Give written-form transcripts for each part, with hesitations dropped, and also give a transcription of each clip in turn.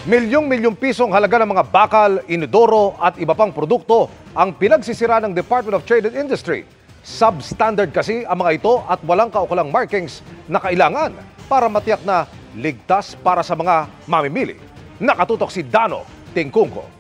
Milyong-milyong pisong halaga ng mga bakal, inodoro at iba pang produkto ang pinagsisira ng Department of Trade and Industry. Substandard kasi ang mga ito at walang kaukulang markings na kailangan para matiyak na ligtas para sa mga mamimili. Nakatutok si Dano Tingkungko.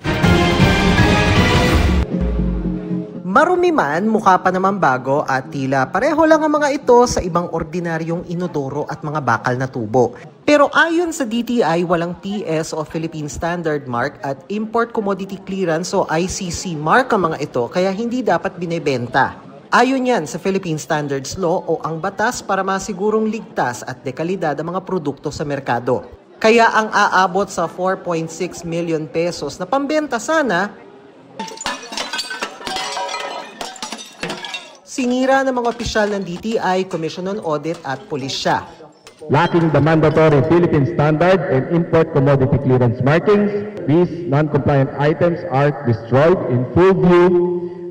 Marumi man, mukha pa naman bago at tila pareho lang ang mga ito sa ibang ordinaryong inodoro at mga bakal na tubo. Pero ayon sa DTI, walang PS o Philippine Standard Mark at Import Commodity Clearance o ICC Mark ang mga ito kaya hindi dapat binebenta. Ayon yan sa Philippine Standards Law o ang batas para masigurong ligtas at dekalidad ang mga produkto sa merkado. Kaya ang aabot sa 4.6 million pesos na pambenta sana, sinira ng mga opisyal ng DTI, Commission on Audit at Pulisya. Lacking the mandatory Philippine Standard and Import Commodity Clearance markings, these non-compliant items are destroyed in full view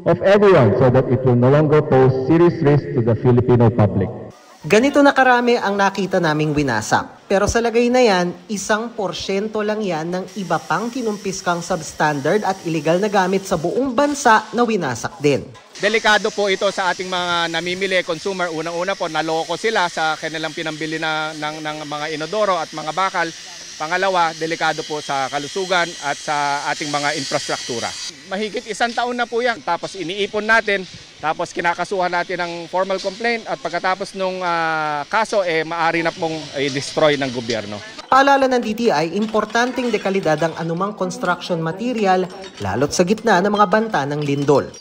of everyone so that it will no longer pose serious risk to the Filipino public. Ganito na karami ang nakita naming winasak. Pero sa lagay na yan, 1% lang yan ng iba pang kinumpiskang substandard at illegal na gamit sa buong bansa na winasak din. Delikado po ito sa ating mga namimili, consumer. Unang-una po, naloko sila sa kanilang pinambili ng mga inodoro at mga bakal. Pangalawa, delikado po sa kalusugan at sa ating mga infrastruktura. Mahigit 1 taon na po yan. Tapos iniipon natin, tapos kinakasuhan natin ng formal complaint at pagkatapos nung kaso, maaari na pong i-destroy ng gobyerno. Paalala ng DTI, importanteng dekalidad ang anumang construction material, lalo't sa gitna ng mga banta ng lindol.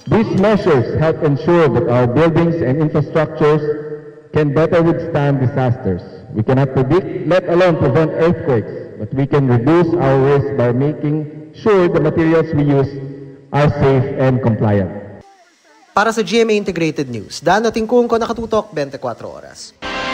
These measures help ensure that our buildings and infrastructures can better withstand disasters. We cannot predict, let alone prevent earthquakes, but we can reduce our risk by making sure the materials we use are safe and compliant. Para sa GMA Integrated News, Dano Tingkungko, nakatutok 24 oras.